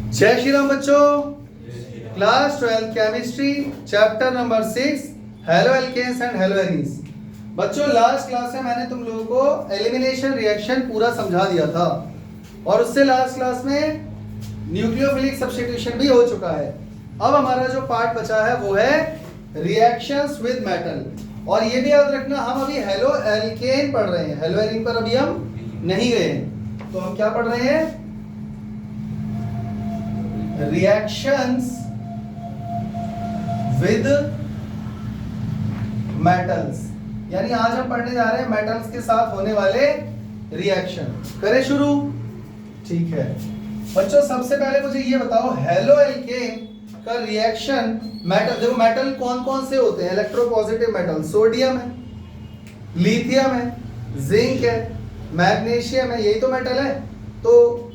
जय श्री राम बच्चों। Class 12 chemistry chapter number 6 haloalkanes and haloarenes. बच्चों लास्ट क्लास में मैंने तुम लोगों को एलिमिनेशन रिएक्शन पूरा समझा दिया था और उससे लास्ट क्लास में न्यूक्लियोफिलिक सब्स्टिट्यूशन भी हो चुका है। अब हमारा जो पार्ट बचा है वो है रिएक्शंस विद मेटल। और ये भी याद रखना हम अभी हेलो एल्केन पढ़ रहे हैं, हेलो एरीन पर अभी हम नहीं गए हैं। तो हम क्या पढ़ रहे हैं? रिएक्शंस विद मेटल्स, यानी आज हम पढ़ने जा रहे हैं मेटल्स के साथ होने वाले रिएक्शन। करें शुरू? ठीक है बच्चों, सबसे पहले मुझे ये बताओ हेलो एल्केन का रिएक्शन मेटल, देखो मेटल कौन कौन से होते हैं? इलेक्ट्रोपॉजिटिव मेटल सोडियम है, लिथियम है, जिंक है, मैग्नीशियम है, यही तो मेटल है। तो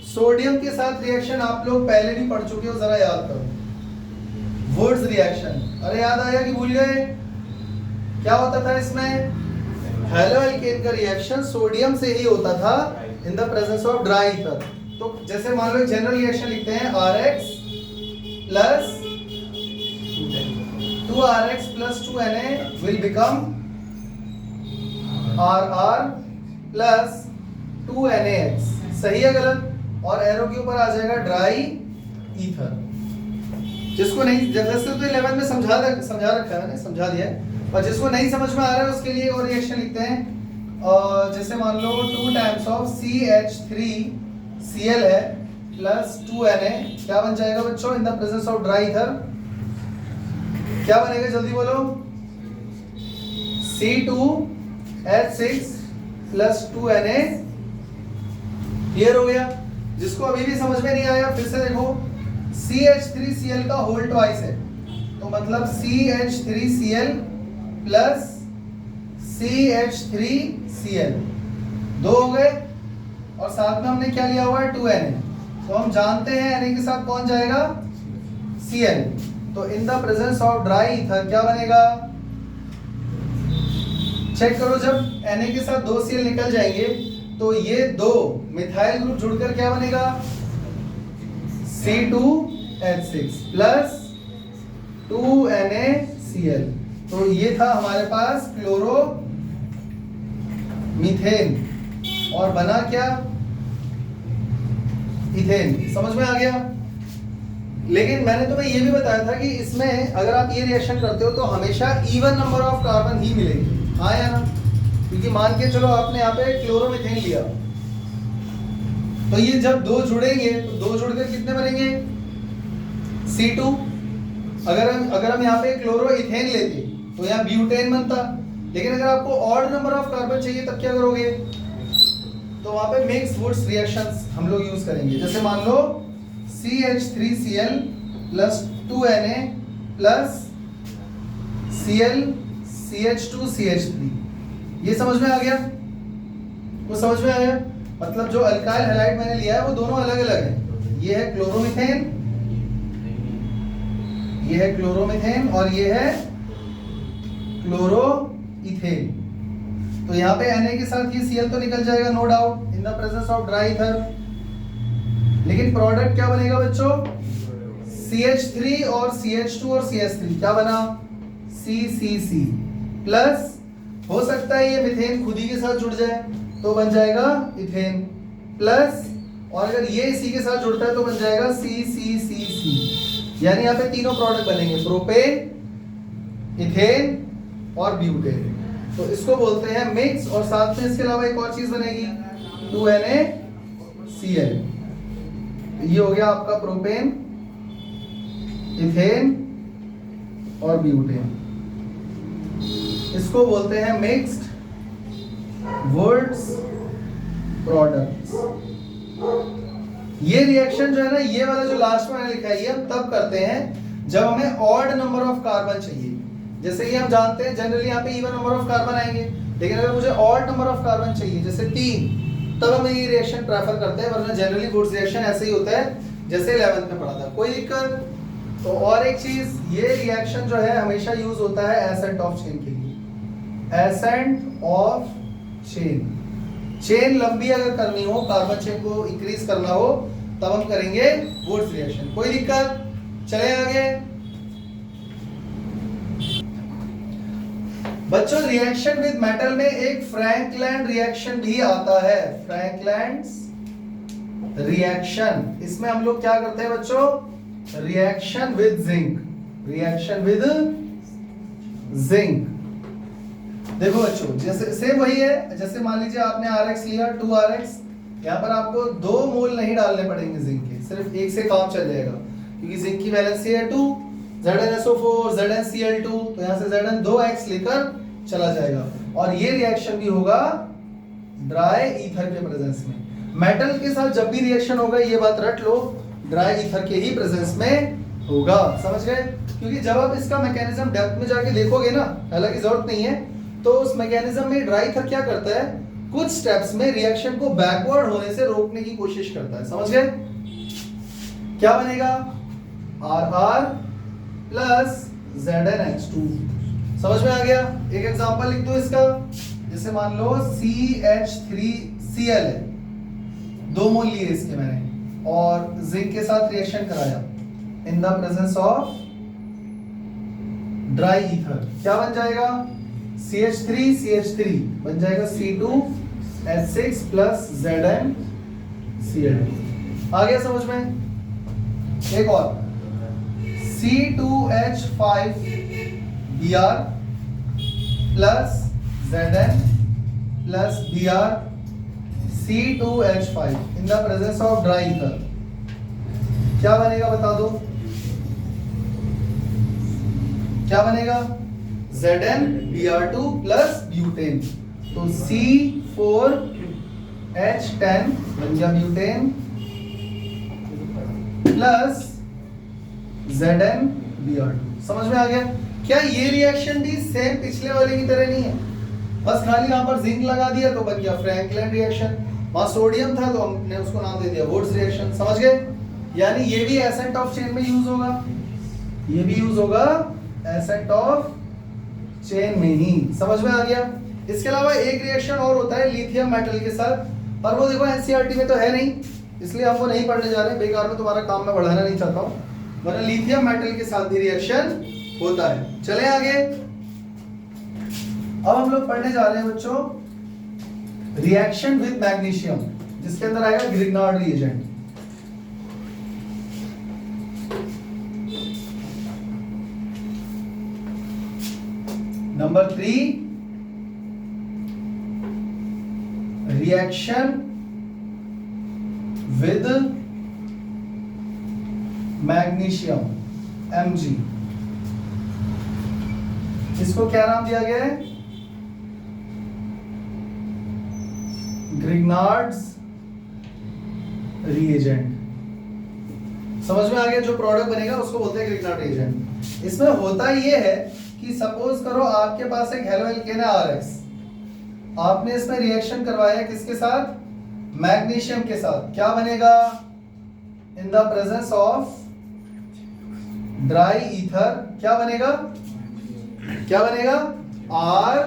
सोडियम के साथ रिएक्शन आप लोग पहले भी पढ़ चुके हो, जरा याद करो। वुड्स रिएक्शन, अरे याद आया कि भूल गए? क्या होता था इसमें? हेलो एल्केन का रिएक्शन सोडियम से ही होता था इन the presence of dry ether. तो जैसे मान लो जनरल रिएक्शन लिखते हैं RX plus 2RX plus 2Na will become RR plus 2NaX। सही है गलत? और एरो के ऊपर आ जाएगा ड्राई ईथर। जिसको नहीं, जैसे तो 11 में समझा रखा है मैंने, समझा दिया है। और जिसको नहीं समझ में आ रहा है उसके लिए और रिएक्शन लिखते हैं। और जैसे मान लो 2 टाइम्स ऑफ CH3Cl है प्लस 2Na, क्या बन जाएगा बच्चों इन the presence of dry ether? क्या बनेगा जल्दी बोलो? C2H6 plus 2Na। क्लियर हो गया? जिसको अभी भी समझ में नहीं आया फिर से देखो, CH3Cl का होल ट्वाइस है, तो मतलब CH3Cl प्लस CH3Cl, दो हो गए। और साथ में हमने क्या लिया हुआ है? 2Na। तो हम जानते हैं Na के साथ कौन जाएगा? Cl। तो इन the presence of dry ether क्या बनेगा? चेक करो, जब Na के साथ 2 Cl निकल जाएंगे तो ये दो मिथाइल ग्रुप जुड़कर क्या बनेगा? C2H6 plus 2NaCl। तो ये था हमारे पास क्लोरो मीथेन और बना क्या? इथेन। समझ में आ गया? लेकिन मैंने तुम्हें ये भी बताया था कि इसमें अगर आप ये रिएक्शन करते हो तो हमेशा इवन नंबर ऑफ कार्बन ही मिलेंगे। हाँ या ना? क्योंकि मान के चलो आपने यहाँ पे क्लोरोमीथेन लिया, तो ये जब दो जुड़ेंगे तो दो जुड़कर कितने बनेंगे? C2। अगर हम यहाँ पे क्लोरोइथेन लेते तो यहाँ ब्यूटेन बनता। लेकिन अगर आपको ऑड नंबर ऑफ कार्बन चाहिए तब क्या करोगे? तो वहां पे मिक्स वुड्स रिएक्शंस हम लोग यूज करेंगे। जैसे मान लो CH3Cl plus 2Na plus Cl CH2CH3। ये समझ में आ गया? वो समझ में आया? मतलब जो अल्काइल हैलाइड मैंने लिया है वो दोनों अलग अलग है। ये है क्लोरोमीथेन, ये है क्लोरोमीथेन और ये है क्लोरोइथेन। तो यहाँ पे Na के साथ ये Cl तो निकल जाएगा no doubt in the presence of dry ether. लेकिन प्रोडक्ट क्या बनेगा बच्चों? CH3 और CH2 और CH3 क्या बना? CCC प्लस, हो सकता है ये मीथेन खुद ही के साथ जुड़ जाए तो बन जाएगा इथेन प्लस, और अगर ये इसी के साथ जुड़ता है तो बन जाएगा CCCC। यानी यहाँ पे तीनों प्रोडक्ट बनेंगे, प्रोपेन, इथेन और ब्यूटेन। तो इसको बोलते हैं मिक्स। और साथ में इसके अलावा एक और चीज बनेगी 2NaCl। ये हो गया आपका प्रोपेन, इथेन और ब्यूटेन। इसको बोलते हैं मिक्स्ड वुड्स प्रोडक्ट्स। ये रिएक्शन जो है ना, ये वाला जो लास्ट में मैंने लिखा है, ये हम तब करते हैं जब हमें ऑड नंबर ऑफ कार्बन चाहिए। जैसे कि हम जानते हैं जनरली यहाँ पे इवन नंबर ऑफ कार्बन आएंगे, लेकिन अगर मुझे ऑड नंबर ऑफ कार्बन चाहिए जैसे 3, तब हम ये रिएक्शन प्रेफर करते हैं। वरना जनरली वुड्स रिएक्शन ऐसे ही होता है जैसे 11th में पढ़ा था। कोई दिक्कत? तो और एक चीज, ये रिएक्शन जो है हमेशा यूज होता है एसेंट ऑफ चेन के लिए। एसेंट ऑफ चेन, चेन लंबी अगर करनी हो, कार्बन चेन को इंक्रीज करना हो, तब हम करेंगे वुड्स रिएक्शन। कोई दिक्कत? चले आगे। बच्चों रिएक्शन विद मेटल में एक फ्रैंकलैंड रिएक्शन भी आता है, फ्रैंकलैंड रिएक्शन। इसमें हम लोग क्या करते हैं बच्चों? Reaction with zinc, reaction with zinc. देखो बच्चों जैसे सेम वही है, जैसे मान लीजिए आपने RX लिया 2RX, यहाँ पर आपको 2 मोल नहीं डालने पड़ेंगे जिंक के, सिर्फ एक से काम चल जाएगा, क्योंकि जिंक की वैलेंसी है 2, ZnSO4 ZnCl2, तो यहाँ से Zn 2x लेकर चला जाएगा। और ये रिएक्शन भी होगा ड्राई ईथर के प्रेजेंस में। मेटल के साथ जब भी रिएक्शन होगा, ये बात रट लो, ड्राई ईथर के ही प्रेजेंस में होगा। समझ गए? क्योंकि जब आप इसका मैकेनिज्म डेप्थ में जाके देखोगे ना, हालांकि जरूरत नहीं है, तो उस मैकेनिज्म में ड्राई ईथर क्या करता है, कुछ स्टेप्स में रिएक्शन को बैकवर्ड होने से रोकने की कोशिश करता है। समझ गए? क्या बनेगा? RR plus ZnH2। समझ में आ गया? एक एग्जांपल लिख दो इसका, जैसे मान लो CH3Cl है, 2 मोल लिए इसके मैंने, और जिंक के साथ रिएक्शन कराया इन the presence of dry ether. क्या बन जाएगा? CH3 बन जाएगा C2H6 प्लस ZnCl2। आ गया समझ में? एक और C2H5Br plus Zn plus Br C2H5 in the presence of dry ether. क्या बनेगा बता दो? क्या बनेगा? ZnBr2 प्लस ब्यूटेन, तो C4H10 बन गया ब्यूटेन प्लस ZnBr2। समझ में आ गया? क्या ये रिएक्शन भी सेम पिछले वाले की तरह नहीं है? बस खाली यहाँ पर जिंक लगा दिया तो बन गया फ्रैंकलैंड रिएक्शन, वहां सोडियम था तो हमने उसको नाम दे दिया वुड्स रिएक्शन। समझ गए? यानी ये भी एसेंट ऑफ चेन में यूज होगा, ये भी यूज होगा एसेंट ऑफ चेन में ही। समझ में आ गया? इसके अलावा एक रिएक्शन और होता है लिथियम मेटल के साथ, पर वो देखो एनसीईआरटी में तो है नहीं, इसलिए हम वो नहीं पढ़ने जा रहे, बेकार में तुम्हारा काम मैं बढ़ाना नहीं चाहता हूँ, वरना लिथियम मेटल के साथ भी रिएक्शन होता है। चले आगे। अब हम लोग पढ़ने जा रहे हैं बच्चों रिएक्शन विद मैग्नीशियम, जिसके अंदर आएगा Grignard reagent. Number 3 reaction with magnesium Mg। इसको क्या नाम दिया गया है? Grignard's reagent. समझ में आ गया? जो प्रोडक्ट बनेगा उसको बोलते हैं ग्रिग्नार्ड रिएजेंट। इसमें होता ये है कि सपोज करो आपके पास एक हेलो एल्केन है RX, आपने इसमें रिएक्शन करवाया किसके साथ? मैग्नीशियम के साथ। क्या बनेगा? इन the presence of dry ether क्या बनेगा? क्या बनेगा? R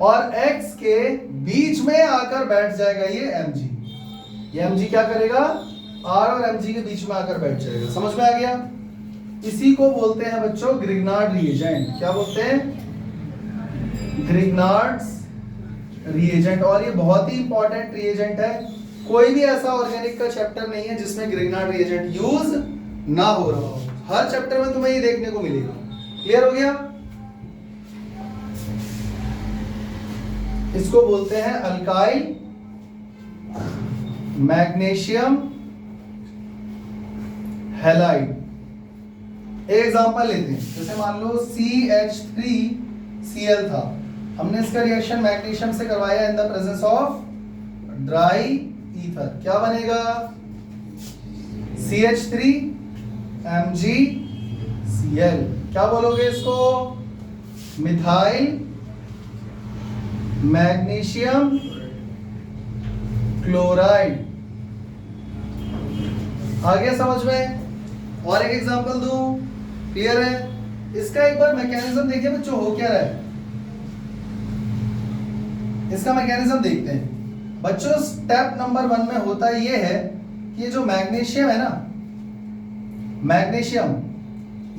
और X के बीच में आकर बैठ जाएगा ये Mg। ये Mg क्या करेगा? R और Mg के बीच में आकर बैठ जाएगा। समझ में आ गया? इसी को बोलते हैं बच्चों ग्रिग्नार्ड रिएजेंट। क्या बोलते हैं? Grignard's reagent. और ये बहुत ही इंपॉर्टेंट रिएजेंट है, कोई भी ऐसा ऑर्गेनिक का चैप्टर नहीं है जिसमें ग्रिग्नार्ड रिएजेंट यूज ना हो रहा हो। हर चैप्टर में तुम्हें ये देखने को मिलेगा। क्लियर हो गया? इसको बोलते हैं अल्काइल मैग्नीशियम हैलाइड। एक एग्जांपल लेते हैं, जैसे मान लो CH3Cl था, हमने इसका रिएक्शन मैग्नीशियम से करवाया इन the presence of dry ether. क्या बनेगा? CH3MgCl। क्या बोलोगे इसको? Methyl magnesium chloride. आ गया समझ में? और एक एग्जांपल दूं, क्लियर है? इसका एक बार मैकेनिज्म देखिए बच्चों, हो क्या रहा है, इसका मैकेनिज्म देखते हैं बच्चों। स्टेप नंबर 1 में होता ये है कि ये जो मैग्नीशियम है ना, मैग्नीशियम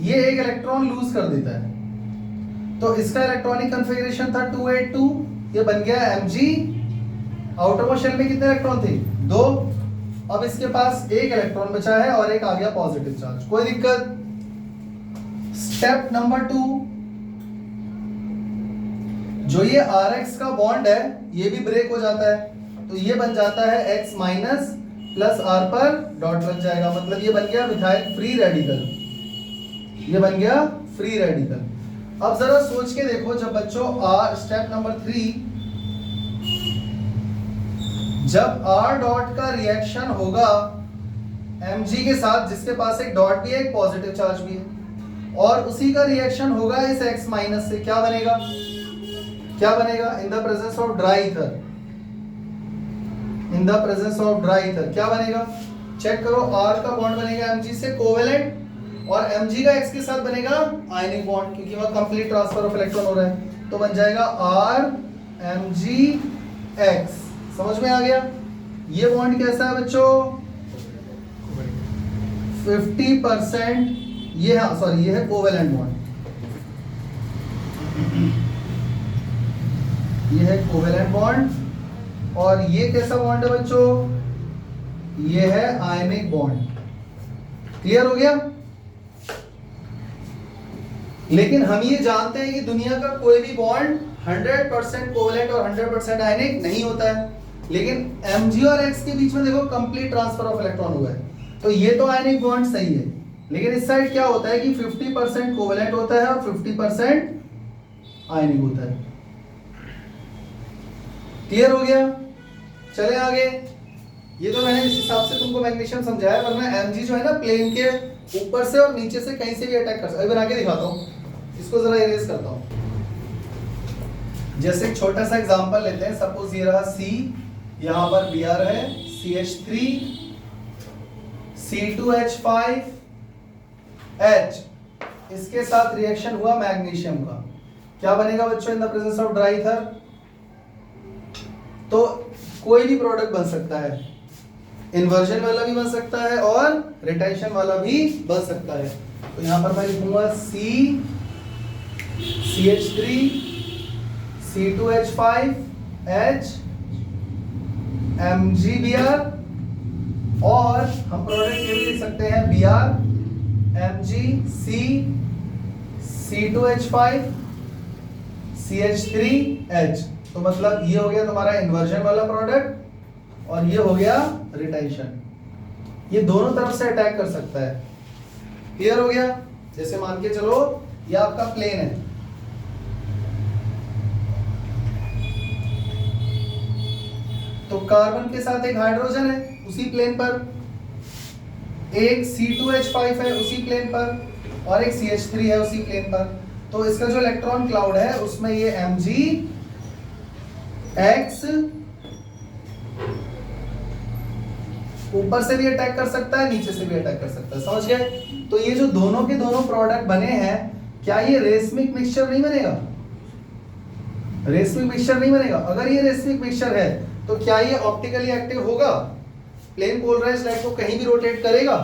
ये एक इलेक्ट्रॉन लूज कर देता है, तो इसका इलेक्ट्रॉनिक कॉन्फ़िगरेशन था 282, ये बन गया Mg। आउटरमोस्ट शेल में कितने इलेक्ट्रॉन थे? 2। अब इसके पास एक इलेक्ट्रॉन बचा है और एक आ गया पॉजिटिव चार्ज, कोई दिक्कत। स्टेप नंबर 2, जो ये Rx का बॉन्ड है ये भी ब्रेक हो जाता है, तो ये बन जाता है X माइनस प्लस R पर डॉट लग जाएगा, मतलब ये बन गया मिथाइल फ्री रेडिकल, ये बन गया फ्री रेडिकल। अब जरा सोच के देखो, जब बच्चों स्टेप नंबर 3, जब R डॉट का रिएक्शन होगा Mg के साथ, जिसके पास एक डॉट भी है एक पॉजिटिव चार्ज भी है, और उसी का रिएक्शन होगा इस X माइनस से, क्या बनेगा? क्या बनेगा? इन the presence of dry ether, in the presence of dry ether क्या बनेगा? चेक करो, R का बॉन्ड बनेगा Mg से कोवेलेंट, और Mg का X के साथ बनेगा आयनिक बॉन्ड, क्योंकि वह कंप्लीट ट्रांसफर ऑफ इलेक्ट्रॉन हो रहा है, तो बन जाएगा R Mg X। समझ में आ गया? ये बॉन्ड कैसा है बच्चों? 50%, ये है कोवेलेंट बॉन्ड, ये है कोवेलेंट बॉन्ड, और ये कैसा बॉन्ड है बच्चों? ये है आयनिक बॉन्ड। क्लियर हो गया? लेकिन हम ये जानते हैं कि दुनिया का कोई भी बॉन्ड 100% कोवेलेंट और 100% आयनिक नहीं होता है, लेकिन Mg और X के बीच में देखो कंप्लीट ट्रांसफर ऑफ इलेक्ट्रॉन हुआ है, तो ये तो आयनिक बॉन्ड सही है, लेकिन इस साइड क्या होता है कि 50% कोवेलेंट होता है और 50% आयनिक होता है। क्लियर हो गया? चले आगे। ये तो मैंने इस हिसाब से तुमको मैग्नीशियम समझाया, वरना Mg जो है ना प्लेन के ऊपर से और नीचे से कहीं से भी अटैक कर सकता है। अभी बना के दिखाता हूँ, इसको जरा इरेज करता हूँ। जैसे एक छोटा सा एग्जांपल लेते हैं, सपोज ये रहा C, यहाँ पर Br है, CH3 C2H5H, इसके साथ रिएक्शन हुआ मैग्नीशियम का, क्या बनेगा बच्चों इन the presence of dry ether? तो कोई भी प्रोडक्ट बन सकता है, इन्वर्जन वाला भी बन सकता है और रिटेंशन वाला भी बन सकता है। तो यहाँ पर मैं लिखूंगा CH3 C2H5H MgBr, और हम प्रोडक्ट ये भी लिख सकते हैं Br MgC C2H5 CH3H। तो मतलब ये हो गया तुम्हारा इन्वर्जन वाला प्रोडक्ट और ये हो गया रिटेंशन। ये दोनों तरफ से अटैक कर सकता है। क्लियर हो गया? जैसे मान के चलो ये आपका प्लेन है, तो कार्बन के साथ एक हाइड्रोजन है उसी प्लेन पर, एक C2H5 है उसी प्लेन पर, और एक CH3 है उसी प्लेन पर। तो इसका जो इलेक्ट्रॉन क्लाउड है उसमें ये Mg(X) ऊपर से भी अटैक कर सकता है, नीचे से भी अटैक कर सकता है। समझ गए? तो ये जो दोनों के दोनों प्रोडक्ट बने हैं, क्या ये रेसमिक मिक्सचर नहीं बनेगा? रेसमिक मिक्सचर नहीं बनेगा। अगर ये रेसमिक मिक्सचर है तो क्या ये ऑप्टिकली एक्टिव होगा? प्लेन पोलराइज्ड लाइट को कहीं भी रोटेट करेगा?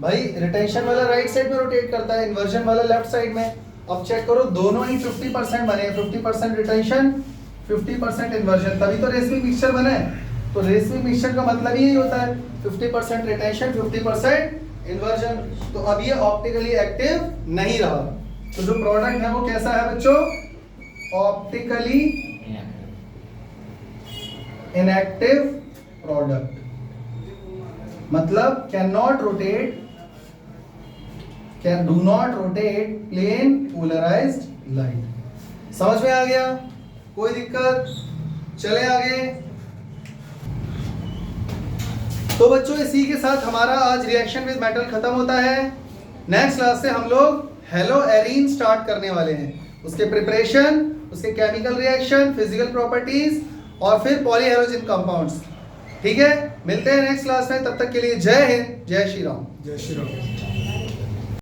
भाई रिटेंशन वाला राइट साइड में रोटेट करता है, इन्वर्जन वाला लेफ्ट साइड में। अब चेक करो, दोनों ही 50% बने, 50% रिटेंशन 50% इन्वर्जन, तभी तो रेसमिक मिक्सचर बना है। तो रेसमिक मिक्सचर का मतलब यही होता है 50% रिटेंशन 50% इन्वर्जन। तो अब ये ऑप्टिकली एक्टिव नहीं रहा, तो जो प्रोडक्ट है वो कैसा है बच्चों? ऑप्टिकली इनएक्टिव प्रोडक्ट, मतलब can not rotate, do not rotate plane polarized light. समझ में आ गया? कोई दिक्कत? चले आगे। तो बच्चों इसी के साथ हमारा आज रिएक्शन विद मेटल खत्म होता है। नेक्स्ट क्लास से हम लोग हेलो एरीन स्टार्ट करने वाले हैं, उसके प्रिपरेशन, उसके केमिकल रिएक्शन, फिजिकल प्रॉपर्टीज और फिर पॉलीहेलोजन कंपाउंड्स। ठीक है, मिलते हैं नेक्स्ट क्लास में, तब तक के लिए जय हिंद, जय श्री राम। जय श्री राम।